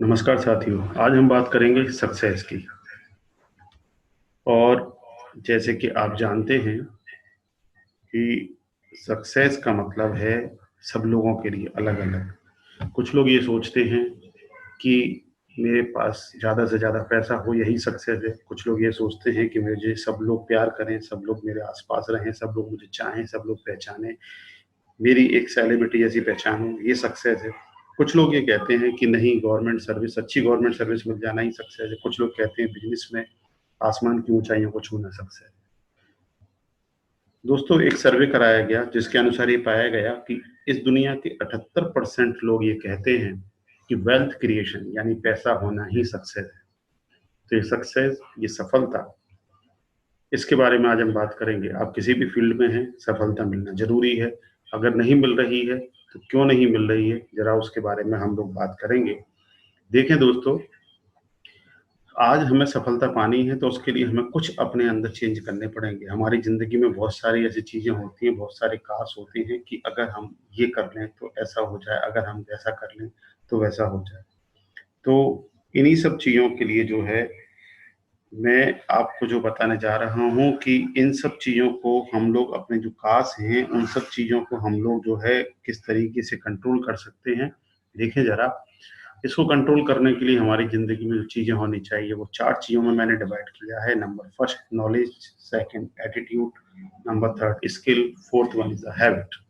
नमस्कार साथियों, आज हम बात करेंगे सक्सेस की। और जैसे कि आप जानते हैं कि सक्सेस का मतलब है सब लोगों के लिए अलग-अलग। कुछ लोग ये सोचते हैं कि मेरे पास ज़्यादा से ज़्यादा पैसा हो यही सक्सेस है। कुछ लोग ये सोचते हैं कि मुझे सब लोग प्यार करें, सब लोग मेरे आस-पास रहें, सब लोग मुझे चाहें, सब लोग पहचानें, मेरी एक सेलिब्रिटी जैसी पहचान हो, ये सक्सेस है। कुछ लोग ये कहते हैं कि नहीं, अच्छी गवर्नमेंट सर्विस मिल जाना ही सक्सेस है। कुछ लोग कहते हैं बिज़नेस में आसमान की ऊँचाइयों को छूना सक्सेस है। दोस्तों, एक सर्वे कराया गया जिसके अनुसार ये पाया गया कि इस दुनिया के 78% लोग ये कहते हैं कि वेल्थ क्रिएशन यानी पैसा होना ही सक्सेस है। तो ये सक्सेस, ये सफलता, इसके बारे में आज हम बात करेंगे। आप किसी भी फील्ड में हैं, सफलता मिलना ज़रूरी है। अगर नहीं मिल रही है, तो क्यों नहीं मिल रही है, ज़रा उसके बारे में हम लोग बात करेंगे। देखें दोस्तों, आज हमें सफलता पानी है तो उसके लिए हमें कुछ अपने अंदर चेंज करने पड़ेंगे। हमारी ज़िंदगी में बहुत सारी ऐसी चीज़ें होती हैं, बहुत सारे काश होते हैं कि अगर हम ये कर लें तो ऐसा हो जाए, अगर हम वैसा कर लें तो वैसा हो जाए। तो इन्हीं सब चीज़ों के लिए जो है, मैं आपको जो बताने जा रहा हूँ कि इन सब चीज़ों को हम लोग अपने जो काश हैं, उन सब चीज़ों को हम लोग जो है किस तरीके से कंट्रोल कर सकते हैं। देखें ज़रा, इसको कंट्रोल करने के लिए हमारी ज़िंदगी में जो चीज़ें होनी चाहिए वो 4 चीज़ों में मैंने डिवाइड किया है। Number first knowledge, second attitude, number third skill, fourth one is the habit.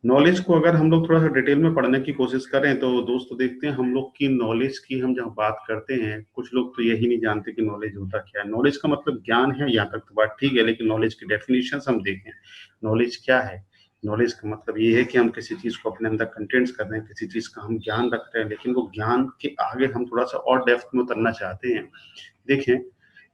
Knowledge को अगर हम लोग थोड़ा-सा डिटेल में पढ़ने की कोशिश करें तो दोस्तों, देखते हैं हम लोग की नॉलेज की हम जहाँ बात करते हैं, कुछ लोग तो यही नहीं जानते कि नॉलेज होता क्या है। नॉलेज का मतलब ज्ञान है, यहाँ तक तो बात ठीक है, लेकिन नॉलेज की डेफिनिशंस हम देखें। नॉलेज क्या है? नॉलेज का मतलब ये है कि हम किसी चीज़ को अपने अंदर कंटेंट्स कर रहे हैं, किसी चीज़ का हम ज्ञान रख रहे हैं, लेकिन वो ज्ञान के आगे हम थोड़ा-सा और डेप्थ में उतरना चाहते हैं। देखें,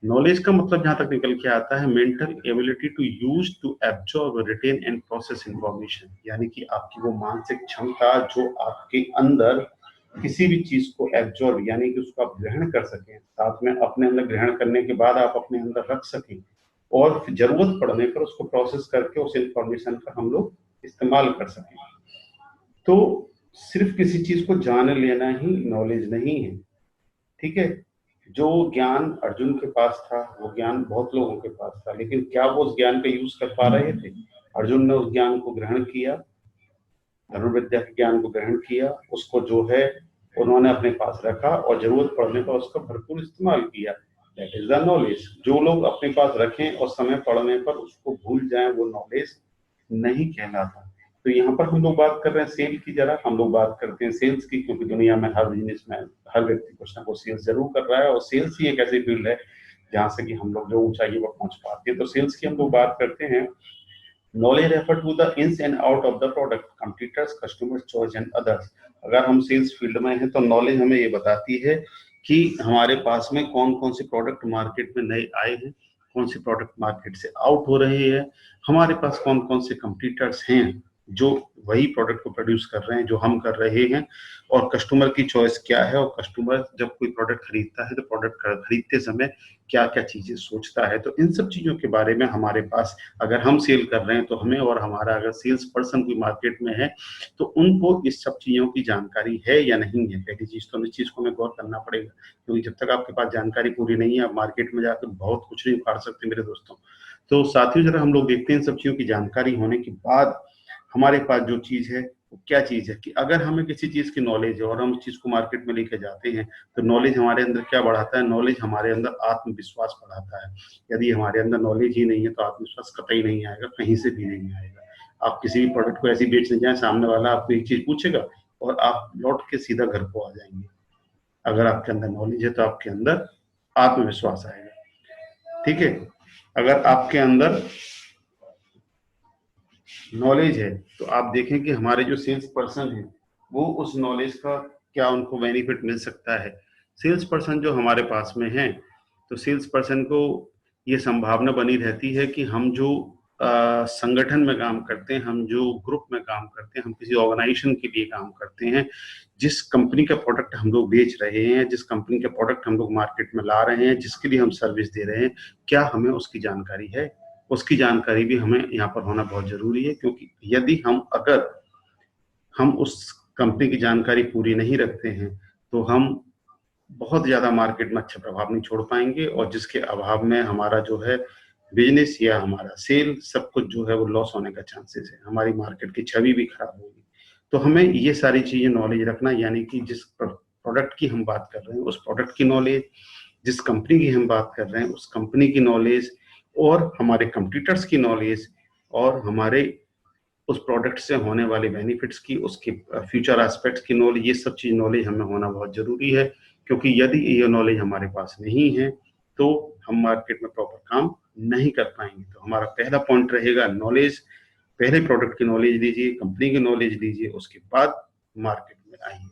नॉलेज का मतलब जहाँ तक निकल के आता है mental ability to use to absorb, retain and process information, यानी कि आपकी वो मानसिक क्षमता जो आपके अंदर किसी भी चीज को एब्जॉर्ब यानी कि उसको आप ग्रहण कर सकें, साथ में अपने अंदर ग्रहण करने के बाद आप अपने अंदर रख सकें और फिर जरूरत पड़ने पर उसको प्रोसेस करके उस इंफॉर्मेशन का हम लोग इस्तेमाल कर सकें। तो सिर्फ किसी चीज को जान लेना ही नॉलेज नहीं है, ठीक है? जो ज्ञान अर्जुन के पास था, वो ज्ञान बहुत लोगों के पास था, लेकिन क्या वो उस ज्ञान का यूज कर पा रहे थे? अर्जुन ने उस ज्ञान को ग्रहण किया, धनुर्विद्या के ज्ञान को ग्रहण किया, उसको जो है उन्होंने अपने पास रखा और जरूरत पड़ने पर उसका भरपूर इस्तेमाल किया। That is the knowledge. जो लोग अपने पास रखें और समय पड़ने पर उसको भूल जाएं, वो नॉलेज नहीं कहलाता। तो यहाँ पर हम लोग बात कर रहे हैं सेल की। जरा हम लोग बात करते हैं सेल्स की, क्योंकि दुनिया में हर बिजनेस में हर व्यक्ति कुछ ना कुछ सेल्स जरूर कर रहा है और सेल्स ही एक ऐसी फील्ड है जहाँ से कि हम लोग जो ऊंचाई पर पहुंच पाते हैं। तो सेल्स की हम लोग बात करते हैं। Knowledge refer to the ins and out of the product, computers, customers choice and others. अगर हम सेल्स फील्ड में हैं तो नॉलेज हमें ये बताती है कि हमारे पास में कौन कौन से प्रोडक्ट मार्केट में नए आए हैं, कौन से प्रोडक्ट मार्केट से आउट हो रहे हैं, हमारे पास कौन कौन से कंपटीटर्स हैं जो वही प्रोडक्ट को प्रोड्यूस कर रहे हैं जो हम कर रहे हैं, और कस्टमर की चॉइस क्या है, और कस्टमर जब कोई प्रोडक्ट खरीदता है तो प्रोडक्ट खरीदते समय क्या क्या चीजें सोचता है। तो इन सब चीजों के बारे में हमारे पास, अगर हम सेल कर रहे हैं तो हमें, और हमारा अगर सेल्स पर्सन कोई मार्केट में है तो उनको इस सब चीजों की जानकारी है या नहीं है। पहली चीज तो इस चीज को हमें गौर करना पड़ेगा, क्योंकि जब तक आपके पास जानकारी पूरी नहीं है आप मार्केट में जाकर बहुत कुछ नहीं उखाड़ सकते मेरे दोस्तों। तो साथियों, जरा हम लोग देखते हैं इन सब चीजों की जानकारी होने के बाद हमारे पास जो चीज है वो क्या चीज है, कि अगर हमें किसी चीज की नॉलेज है और हम उस चीज को मार्केट में लेके जाते हैं तो नॉलेज हमारे अंदर क्या बढ़ाता है? नॉलेज हमारे अंदर आत्मविश्वास बढ़ाता है। यदि हमारे अंदर नॉलेज ही नहीं है तो आत्मविश्वास कतई नहीं आएगा, कहीं से भी नहीं आएगा। आप किसी भी प्रोडक्ट को ऐसी बेचने जाए, सामने वाला आपको एक चीज पूछेगा और आप लौट के सीधा घर को आ जाएंगे। अगर आपके अंदर नॉलेज है तो आपके अंदर आत्मविश्वास आएगा, ठीक है? अगर आपके अंदर नॉलेज है तो आप देखें कि हमारे जो सेल्स पर्सन है वो उस नॉलेज का क्या उनको बेनिफिट मिल सकता है। सेल्स पर्सन जो हमारे पास में है, तो सेल्स पर्सन को ये संभावना बनी रहती है कि हम जो संगठन में काम करते हैं, हम जो ग्रुप में काम करते हैं, हम किसी ऑर्गेनाइजेशन के लिए काम करते हैं, जिस कंपनी का प्रोडक्ट हम लोग बेच रहे हैं, जिस कंपनी का प्रोडक्ट हम लोग मार्केट में ला रहे हैं, जिसके लिए हम सर्विस दे रहे हैं, क्या हमें उसकी जानकारी है? उसकी जानकारी भी हमें यहाँ पर होना बहुत जरूरी है, क्योंकि यदि हम अगर हम उस कंपनी की जानकारी पूरी नहीं रखते हैं तो हम बहुत ज़्यादा मार्केट में अच्छा प्रभाव नहीं छोड़ पाएँगे, और जिसके अभाव में हमारा जो है बिज़नेस या हमारा सेल सब कुछ जो है वो लॉस होने का चांसेस है। हमारी मार्केट की छवि भी खराब होगी। तो हमें ये सारी चीज़ें नॉलेज रखना, यानी कि जिस प्रोडक्ट की हम बात कर रहे हैं, उस प्रोडक्ट की नॉलेज, जिस कंपनी की हम बात कर रहे हैं, उस कंपनी की नॉलेज, और हमारे कॉम्पिटिटर्स की नॉलेज, और हमारे उस प्रोडक्ट से होने वाले बेनिफिट्स की, उसके फ्यूचर एस्पेक्ट्स की नॉलेज, ये सब चीज़ नॉलेज हमें होना बहुत ज़रूरी है। क्योंकि यदि ये नॉलेज हमारे पास नहीं है, तो हम मार्केट में प्रॉपर काम नहीं कर पाएँगे। तो हमारा पहला पॉइंट रहेगा नॉलेज। पहले प्रोडक्ट की नॉलेज लीजिए, कंपनी की नॉलेज लीजिए, उसके बाद मार्केट में आइए।